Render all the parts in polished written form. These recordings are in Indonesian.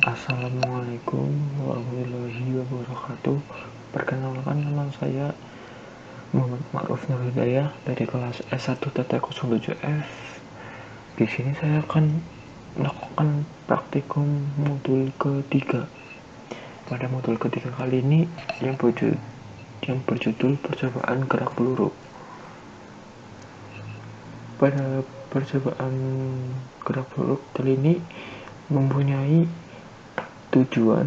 Assalamualaikum warahmatullahi wabarakatuh. Perkenalkan, nama saya Muhammad Ma'ruf Nur Hidayah dari kelas S1 TT07F. Di sini saya akan melakukan praktikum modul ketiga. Pada modul ketiga kali ini yang berjudul percobaan gerak peluru. Pada percobaan gerak peluru kali ini mempunyai tujuan,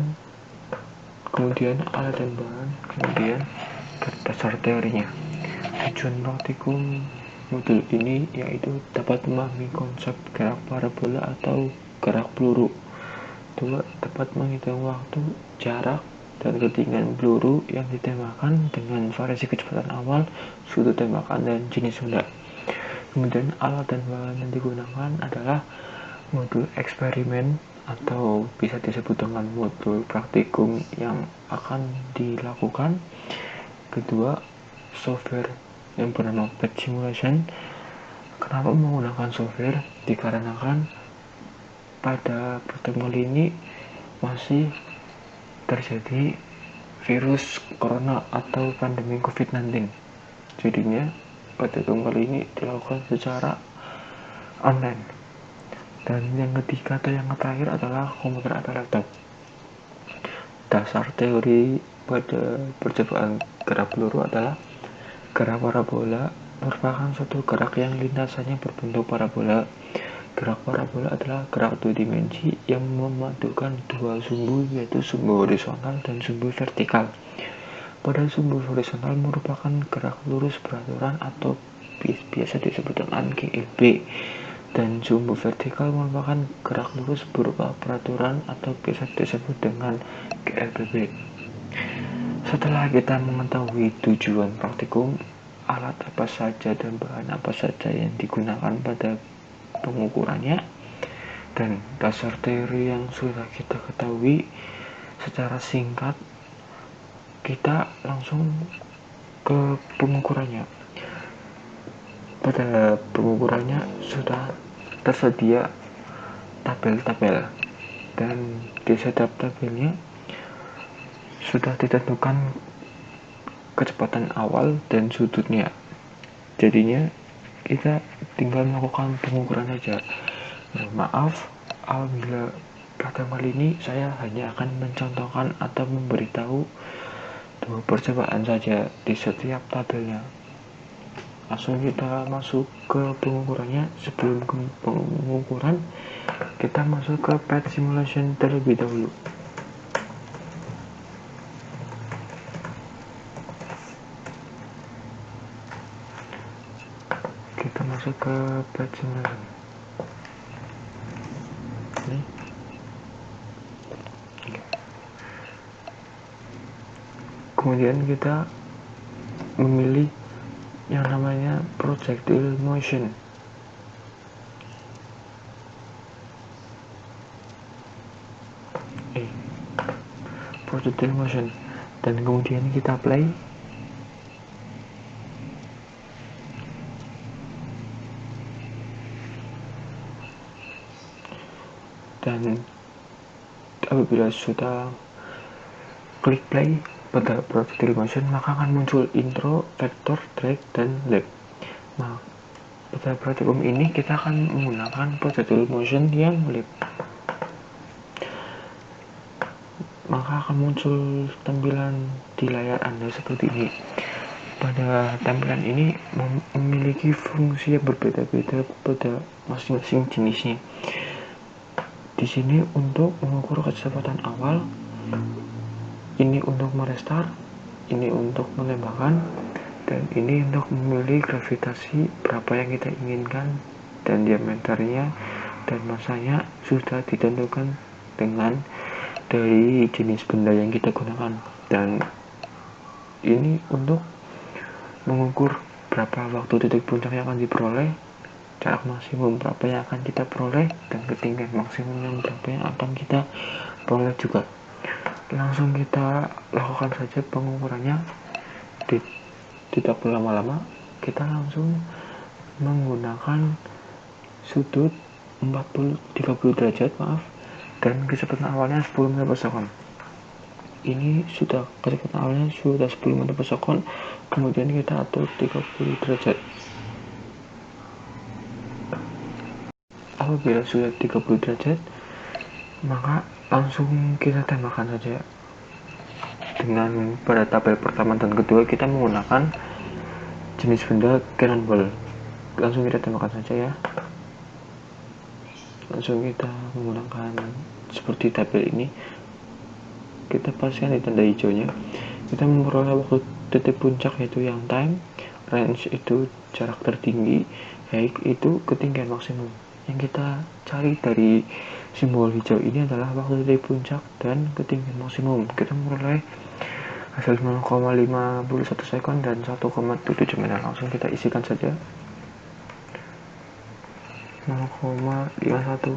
kemudian alat dan bahan, kemudian dasar teorinya. Tujuan praktikum modul ini yaitu dapat memahami konsep gerak parabola atau gerak peluru. 2. Dapat menghitung waktu, jarak, dan ketinggian peluru yang ditembakkan dengan variasi kecepatan awal, sudut tembakan, dan jenis benda. Kemudian alat dan bahan yang digunakan adalah modul eksperimen atau bisa disebut dengan modul praktikum yang akan dilakukan. Kedua, software yang bernama PET Simulation. Kenapa menggunakan software? Dikarenakan pada pertemuan kali ini masih terjadi virus corona atau pandemi COVID-19. Jadinya pertemuan kali ini dilakukan secara online. Dan yang ketiga atau yang terakhir adalah komputer atau laptop. Dasar teori pada percobaan gerak peluru adalah gerak parabola merupakan suatu gerak yang lintasannya berbentuk parabola. Gerak parabola adalah gerak dua dimensi yang memadukan dua sumbu, yaitu sumbu horizontal dan sumbu vertikal. Pada sumbu horizontal merupakan gerak lurus beraturan atau biasa disebut dengan GLB, dan sumbu vertikal merupakan gerak lurus berupa peraturan atau biasa disebut dengan GLBB. Setelah kita mengetahui tujuan praktikum, alat apa saja dan bahan apa saja yang digunakan pada pengukurannya, dan dasar teori yang sudah kita ketahui secara singkat, kita langsung ke pengukurannya. Pada pengukurannya sudah tersedia tabel-tabel, dan di setiap tabelnya sudah ditentukan kecepatan awal dan sudutnya. Jadinya kita tinggal melakukan pengukuran saja. Maaf apabila pada kali ini saya hanya akan mencontohkan atau memberitahu dua percobaan saja di setiap tabelnya. Langsung kita masuk ke pengukurannya. Sebelum ke pengukuran, kita masuk ke PET Simulation terlebih dahulu. Kita masuk ke PET Simulation. Ini. Kemudian kita memilih yang namanya projectile motion. Projectile motion, dan kemudian kita play. Dan apabila sudah klik play pada projectile motion, maka akan muncul intro, vector, drag, dan lap. Nah, pada praktikum ini kita akan menggunakan projectile motion yang lap. Maka akan muncul tampilan di layar Anda seperti ini. Pada tampilan ini memiliki fungsi yang berbeda-beda pada masing-masing jenisnya. Di sini untuk mengukur kecepatan awal, ini untuk merestart, ini untuk menembakkan, dan ini untuk memilih gravitasi berapa yang kita inginkan, dan diameternya dan masanya sudah ditentukan dengan dari jenis benda yang kita gunakan. Dan ini untuk mengukur berapa waktu titik puncak yang akan diperoleh, jarak maksimum berapa yang akan kita peroleh, dan ketinggian maksimum yang berapa yang akan kita peroleh juga. Langsung kita lakukan saja pengukurannya. Tidak berlama-lama, kita langsung menggunakan sudut 30 derajat dan kecepatan awalnya 10 meter per second. Ini sudah kecepatan awalnya sudah 10 meter per second, kemudian kita atur 30 derajat. Apabila sudah 30 derajat, maka langsung kita tembakkan saja. Dengan pada tabel pertama dan kedua kita menggunakan jenis benda cannonball. Langsung kita tembakkan saja ya. Langsung kita menggunakan seperti tabel ini. Kita pastikan di tanda hijaunya. Kita memperoleh waktu titik puncak yaitu yang time, range itu jarak tertinggi, height itu ketinggian maksimum. Yang kita cari dari simbol hijau ini adalah waktu titik puncak dan ketinggian maksimum. Kita memperoleh hasil 0,51 second dan 1,7 meter. Langsung kita isikan saja 0,51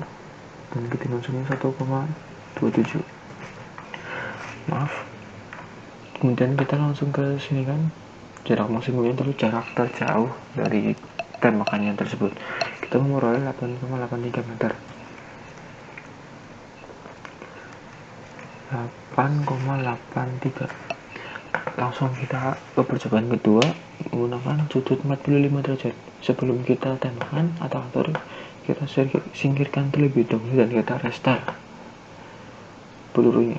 dan ketinggian maksimum 1,27. Maaf. Kemudian kita langsung ke sini kan, jarak maksimumnya terus jarak terjauh dari tembakannya tersebut. Kita memperoleh 8,83 meter. 8,83. Langsung kita ke percobaan kedua menggunakan sudut 45 derajat. Sebelum kita tembakan atau atur, kita singkirkan terlebih dahulu dan kita restart pelurunya.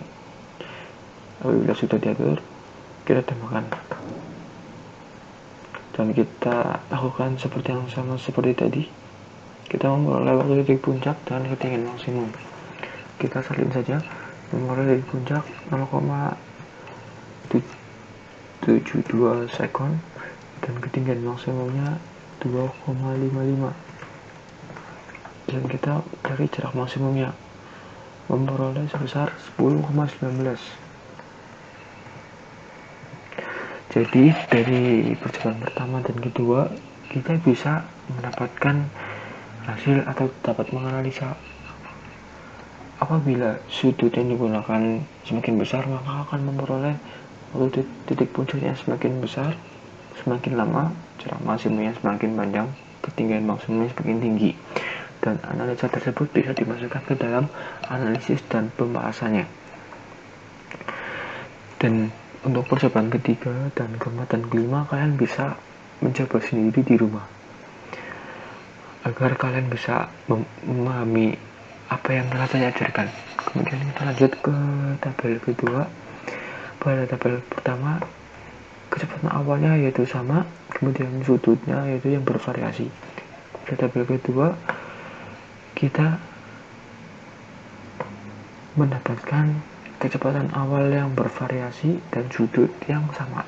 Apabila sudah diatur, kita tembakan dan kita lakukan seperti yang sama seperti tadi. Kita memperoleh waktu titik puncak dan ketinggian maksimum. Kita salin saja, memperoleh titik puncak 0,72 second dan ketinggian maksimumnya 2,55. Dan kita cari jarak maksimumnya, memperoleh sebesar 10,19. Jadi dari percobaan pertama dan kedua kita bisa mendapatkan hasil atau dapat menganalisa apabila sudut yang digunakan semakin besar maka akan memperoleh waktu titik puncaknya semakin besar, semakin lama, jarak maksimumnya semakin panjang, ketinggian maksimumnya semakin tinggi. Dan analisa tersebut bisa dimasukkan ke dalam analisis dan pembahasannya. Dan untuk percobaan ketiga dan keempat dan kelima kalian bisa mencoba sendiri di rumah agar kalian bisa memahami apa yang telah saya ajarkan. Kemudian kita lanjut ke tabel kedua. Pada tabel pertama, kecepatan awalnya yaitu sama, kemudian sudutnya yaitu yang bervariasi. Pada tabel kedua, kita mendapatkan kecepatan awal yang bervariasi dan sudut yang sama.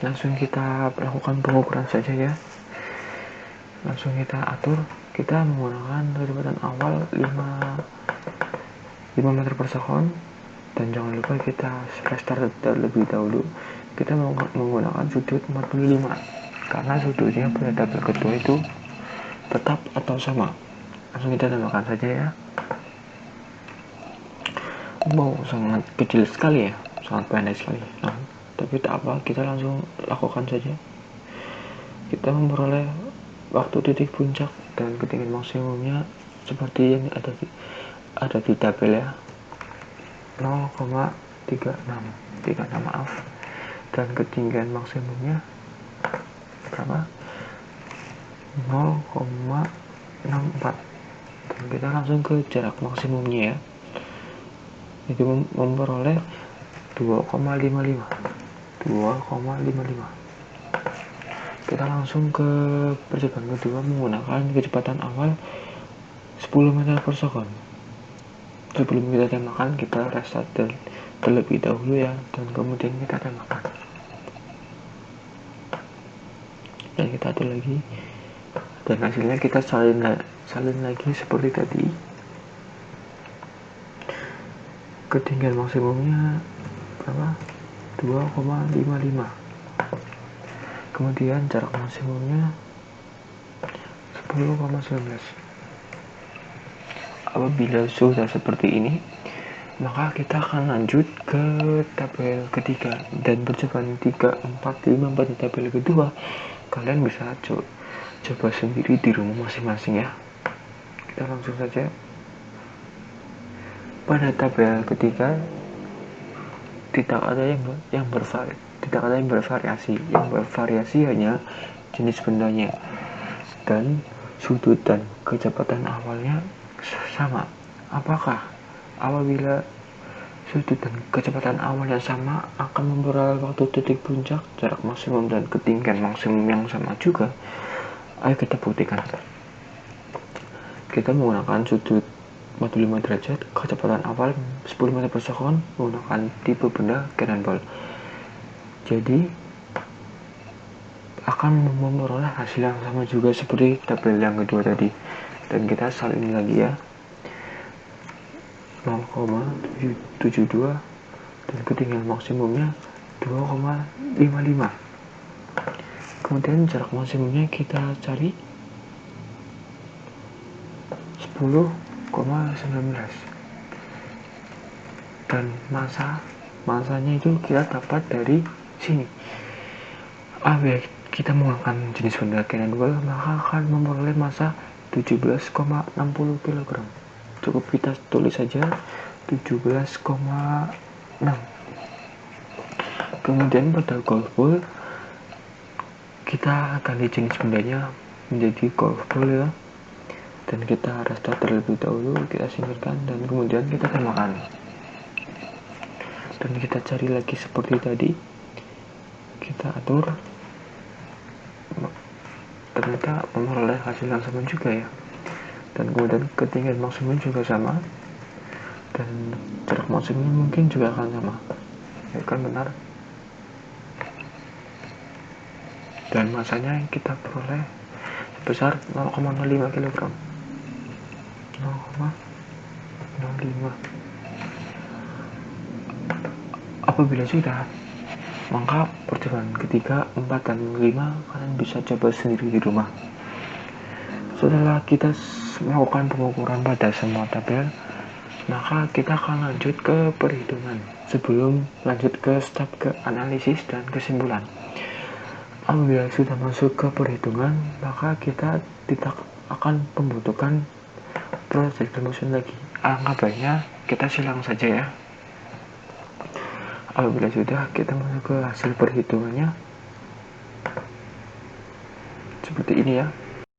Langsung kita lakukan pengukuran saja ya. Langsung kita atur, kita menggunakan kecepatan awal 5 meter per second. Dan jangan lupa kita restart terlebih dahulu. Kita menggunakan sudut 45 karena sudutnya pada tabel kedua itu tetap atau sama. Langsung kita tambahkan saja ya. Wow, sangat kecil sekali ya, sangat pendek sekali. Nah, tapi tak apa, kita langsung lakukan saja. Kita memperoleh waktu titik puncak dan ketinggian maksimumnya seperti yang ada di tabel ya, 0,36 maaf, dan ketinggian maksimumnya berapa? 0,64. dan kita langsung ke jarak maksimumnya ya, itu memperoleh 2,55. Kita langsung ke percobaan kedua menggunakan kecepatan awal 10 meter per second. Sebelum kita tembakan, kita restart terlebih dahulu ya, dan kemudian kita tembakan. Dan kita atur lagi, dan hasilnya kita salin lagi seperti tadi. Ketinggian maksimumnya berapa? 2,55. Kemudian jarak maksimumnya 10,19. Apabila sudah seperti ini, maka kita akan lanjut ke tabel ketiga. Dan percobaan 3, 4, 5 pada tabel kedua kalian bisa coba sendiri di rumah masing-masing ya. Kita langsung saja pada tabel ketiga tidak ada yang bervariasi. Yang bervariasi hanya jenis bendanya dan sudut dan kecepatan awalnya sama. Apabila sudut dan kecepatan awalnya sama akan memperoleh waktu titik puncak, jarak maksimum dan ketinggian maksimum yang sama juga. Ayo kita buktikan. Kita menggunakan sudut 45 derajat, kecepatan awal 10 meter per second menggunakan tipe benda cannonball. Jadi akan memperoleh hasil yang sama juga seperti tabel yang kedua tadi. Dan kita salin lagi ya, 0,72 dan ketinggian maksimumnya 2,55. Kemudian jarak maksimumnya kita cari 10,19 dan masanya itu kita dapat dari sini. Kita menggunakan jenis benda cannonball, maka akan memperoleh massa 17,60 kg. Cukup kita tulis saja 17,6. Kemudian pada golf ball kita ganti jenis bendanya menjadi golf ball ya, dan kita restart terlebih dahulu, kita singkirkan dan kemudian kita tambahkan dan kita cari lagi seperti tadi, kita atur, ternyata memperoleh hasil yang sama juga ya. Dan kemudian ketinggian maksimum juga sama dan jarak maksimum mungkin juga akan sama ya kan, benar. Dan masanya kita peroleh sebesar 0,05 kg. 0,05. Apabila sudah, maka percobaan ketiga, 4, dan 5 kalian bisa coba sendiri di rumah. Setelah kita melakukan pengukuran pada semua tabel, maka kita akan lanjut ke perhitungan sebelum lanjut ke step ke analisis dan kesimpulan. Apabila sudah masuk ke perhitungan, maka kita tidak akan membutuhkan project motion lagi. Alangkah baiknya kita silang saja ya. Apabila sudah, kita masuk ke hasil perhitungannya seperti ini ya.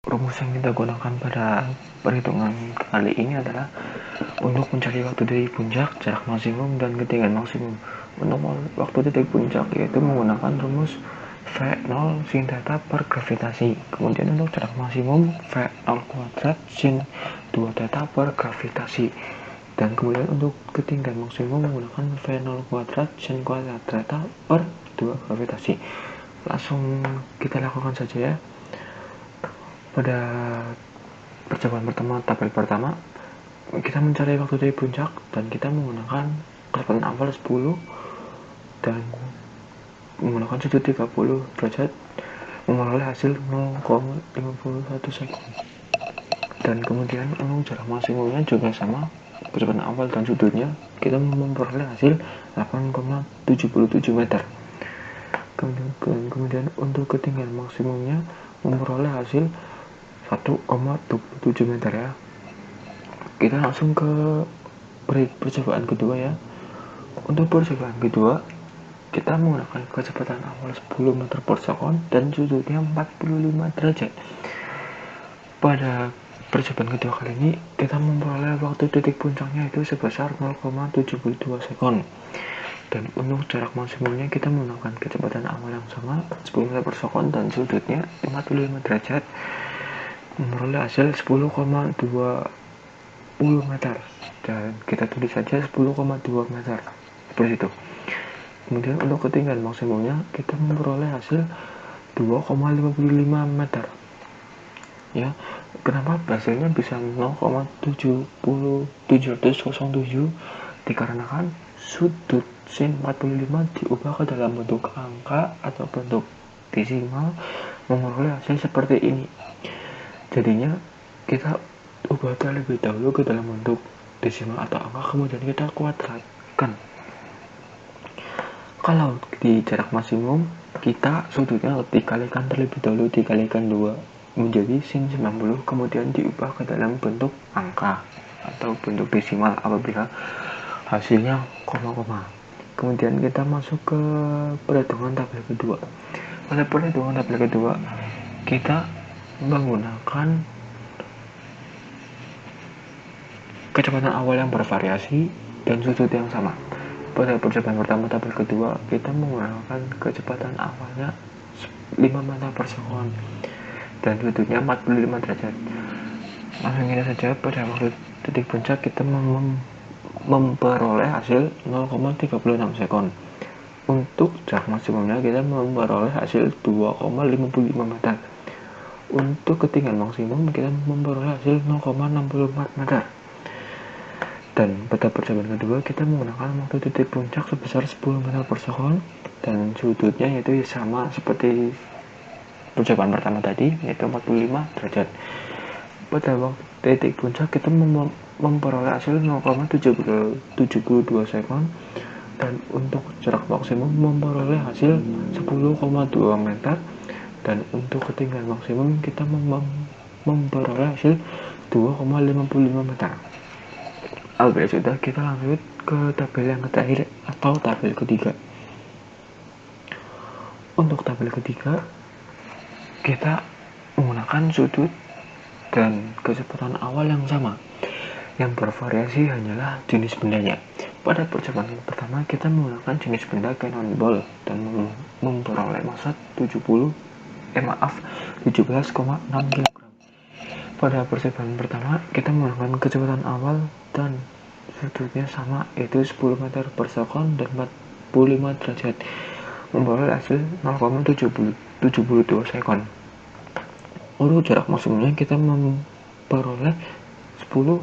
Rumus yang kita gunakan pada perhitungan kali ini adalah untuk mencari waktu titik puncak, jarak maksimum, dan ketinggian maksimum. Untuk waktu titik puncak yaitu menggunakan rumus V0 sin theta per gravitasi. Kemudian untuk jarak maksimum V0 kuadrat sin 2 theta per gravitasi. Dan kemudian untuk ketinggian maksimum menggunakan V0 kuadrat sin kuadrat theta per 2 gravitasi. Langsung kita lakukan saja ya. Pada percobaan pertama, tabel pertama, kita mencari waktu titik puncak dan kita menggunakan kecepatan awal 10 dan menggunakan sudut 30 derajat memperoleh hasil 0,51 sekund. Dan kemudian untuk jarak maksimumnya juga sama, kecepatan awal dan sudutnya kita memperoleh hasil 8,77 meter. Kemudian untuk ketinggian maksimumnya memperoleh hasil 1,27 meter ya. Kita langsung ke percobaan kedua ya. Untuk percobaan kedua, kita menggunakan kecepatan awal 10 meter per second dan sudutnya 45 derajat. Pada percobaan kedua kali ini, kita memperoleh waktu titik puncaknya itu sebesar 0,72 sekund. Dan untuk jarak maksimumnya kita menggunakan kecepatan awal yang sama 10 meter per second dan sudutnya 45 derajat, memperoleh hasil 10,20 meter, dan kita tulis saja 10,2 meter seperti itu. Kemudian untuk ketinggian maksimumnya kita memperoleh hasil 2,55 meter ya. Kenapa hasilnya bisa 0,70707? Dikarenakan sudut sin 45 diubah ke dalam bentuk angka atau bentuk desimal memperoleh hasil seperti ini. Jadinya kita ubah terlebih dahulu ke dalam bentuk desimal atau angka, kemudian kita kuadratkan. Kalau di jarak maksimum, kita sudutnya dikalikan terlebih dahulu, dikalikan 2 menjadi sin 90, kemudian diubah ke dalam bentuk angka. atau bentuk desimal apabila hasilnya koma-koma. Kemudian kita masuk ke perhitungan tabel kedua. Pada perhitungan tabel kedua, kita menggunakan kecepatan awal yang bervariasi dan sudut yang sama. Pada percobaan pertama tabel kedua, kita menggunakan kecepatan awalnya 5 meter per sekon dan sudutnya 45 derajat. Langsung kita saja, pada waktu titik puncak kita memperoleh hasil 0,36 sekon. Untuk jarak maksimumnya kita memperoleh hasil 2,55 meter. Untuk ketinggian maksimum kita memperoleh hasil 0,64 meter. Dan pada percobaan kedua kita menggunakan waktu titik puncak sebesar 10 meter per sekon dan sudutnya yaitu sama seperti percobaan pertama tadi, yaitu 45 derajat. Pada waktu titik puncak kita memperoleh hasil 0,72 sekon dan untuk jarak maksimum memperoleh hasil 10,2 meter dan untuk ketinggian maksimum kita memperoleh hasil 2,55 meter. Apabila sudah, kita lanjut ke tabel yang terakhir atau tabel ketiga. Untuk tabel ketiga, kita menggunakan sudut dan kecepatan awal yang sama. Yang bervariasi hanyalah jenis bendanya. Pada percobaan pertama, kita menggunakan jenis benda cannonball dan memperoleh massa 17,6 kg. Pada percobaan pertama, kita menggunakan kecepatan awal dan sudutnya sama, yaitu 10 meter per sekon dan 45 derajat, memperoleh hasil 0,72 sekon. Untuk jarak maksimumnya kita memperoleh 10,2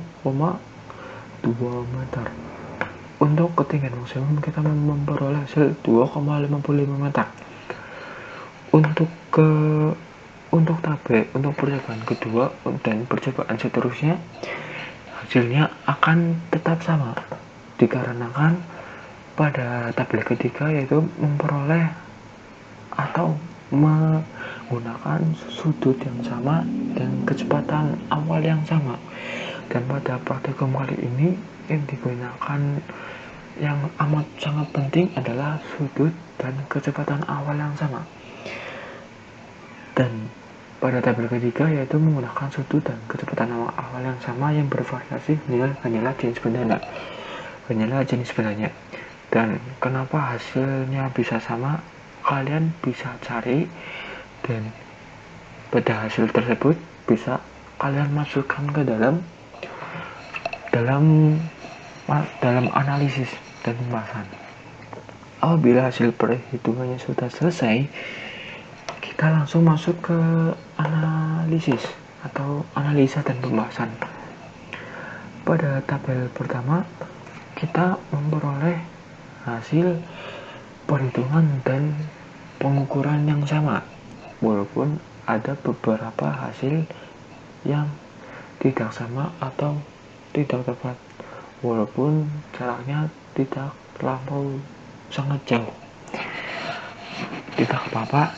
meter. Untuk ketinggian maksimum kita memperoleh hasil 2,55 meter. Untuk percobaan kedua dan percobaan seterusnya hasilnya akan tetap sama dikarenakan pada tabel ketiga yaitu memperoleh atau menggunakan sudut yang sama dan kecepatan awal yang sama. Dan pada praktikum kali ini yang digunakan yang amat sangat penting adalah sudut dan kecepatan awal yang sama. Dan pada tabel ketiga yaitu menggunakan sudut dan kecepatan awal yang sama yang bervariasi hanyalah jenis bendanya. Dan kenapa hasilnya bisa sama, kalian bisa cari dan pada hasil tersebut bisa kalian masukkan ke dalam analisis dan pembahasan. Apabila hasil perhitungannya sudah selesai, kita langsung masuk ke analisis atau analisa dan pembahasan. Pada tabel pertama, kita memperoleh hasil perhitungan dan pengukuran yang sama, walaupun ada beberapa hasil yang tidak sama atau tidak tepat, walaupun jaraknya tidak terlampau sangat jauh. Tidak apa-apa,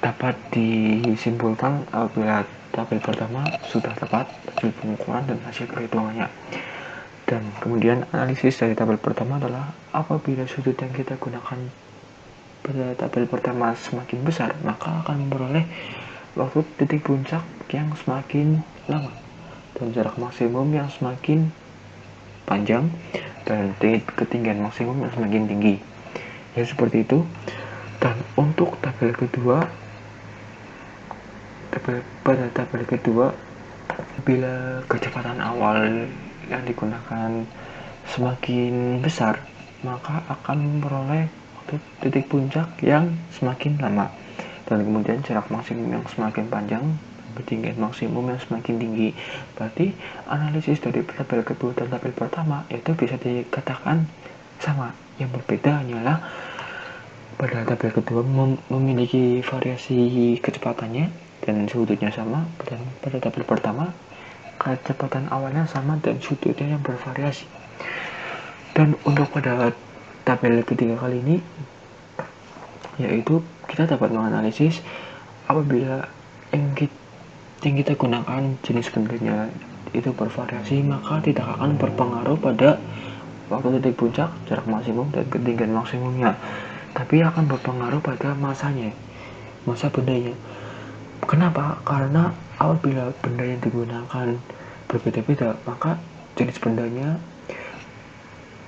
dapat disimpulkan apabila tabel pertama sudah tepat hasil pengukuran dan hasil perhitungannya. Dan kemudian analisis dari tabel pertama adalah apabila sudut yang kita gunakan pada tabel pertama semakin besar, maka akan memperoleh waktu titik puncak yang semakin lama dan jarak maksimum yang semakin panjang dan ketinggian maksimum yang semakin tinggi. Ya, seperti itu. Dan untuk tabel kedua, pada tabel kedua, bila kecepatan awal yang digunakan semakin besar, maka akan memperoleh waktu titik puncak yang semakin lama dan kemudian jarak maksimum yang semakin panjang, ketinggian maksimum yang semakin tinggi. Berarti analisis dari tabel kedua dan tabel pertama itu bisa dikatakan sama. Yang berbeda hanyalah pada tabel kedua memiliki variasi kecepatannya dan sudutnya sama, dan pada tabel pertama kecepatan awalnya sama dan sudutnya yang bervariasi. Dan untuk pada tabel ketiga kali ini, yaitu kita dapat menganalisis apabila yang kita gunakan jenis bendanya itu bervariasi, maka tidak akan berpengaruh pada waktu titik puncak, jarak maksimum, dan ketinggian maksimumnya, tapi akan berpengaruh pada masanya, masa bendanya. Kenapa? Karena apabila benda yang digunakan berbeda-beda, maka jenis bendanya,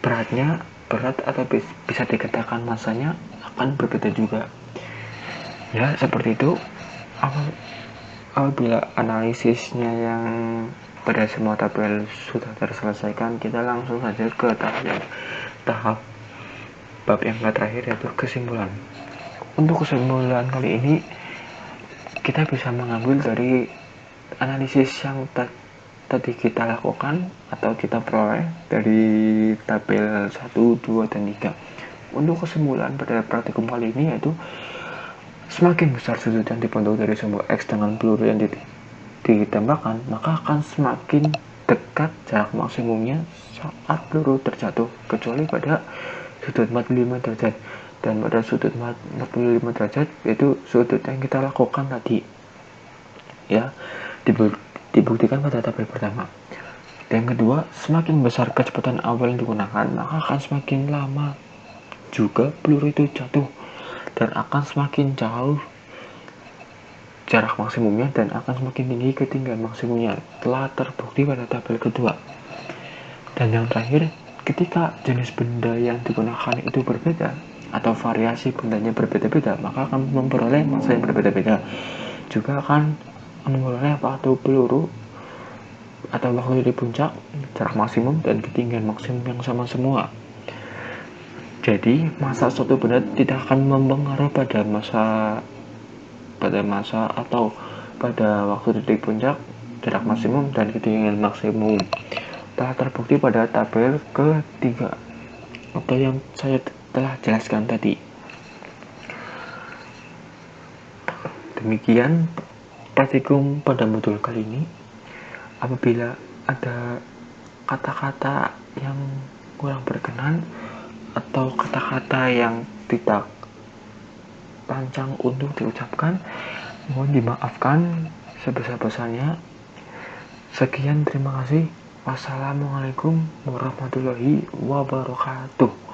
berat atau bisa dikatakan masanya akan berbeda juga. Ya, seperti itu. Apabila analisisnya yang pada semua tabel sudah terselesaikan, kita langsung saja ke tahap bab yang terakhir, yaitu kesimpulan. Untuk kesimpulan kali ini, kita bisa mengambil dari analisis yang tadi kita lakukan atau kita peroleh dari tabel 1, 2, dan 3. Untuk kesimpulan pada praktikum kali ini yaitu semakin besar sudut yang dibentuk dari sumbu X dengan peluru yang ditembakkan, maka akan semakin dekat jarak maksimumnya saat peluru terjatuh, kecuali pada sudut 45 derajat. Dan pada sudut 45 derajat yaitu sudut yang kita lakukan tadi, ya, dibuktikan pada tabel pertama. Dan kedua, semakin besar kecepatan awal yang digunakan, maka akan semakin lama juga peluru itu jatuh, dan akan semakin jauh jarak maksimumnya, dan akan semakin tinggi ketinggian maksimumnya. Telah terbukti pada tabel kedua. Dan yang terakhir, ketika jenis benda yang digunakan itu berbeda atau variasi bendanya berbeda-beda, maka akan memperoleh massa yang berbeda-beda. Juga akan memperoleh waktu peluru atau waktu di puncak, jarak maksimum, dan ketinggian maksimum yang sama semua. Jadi, massa suatu benda tidak akan mempengaruhi pada massa atau pada waktu titik puncak, jarak maksimum, dan ketinggian maksimum. Telah terbukti pada tabel ketiga atau yang saya telah jelaskan tadi. Demikian praktikum pada modul kali ini. Apabila ada kata-kata yang kurang berkenan atau kata-kata yang tidak lancang untuk diucapkan, mohon dimaafkan sebesar-besarnya. Sekian, terima kasih. Wassalamualaikum warahmatullahi wabarakatuh.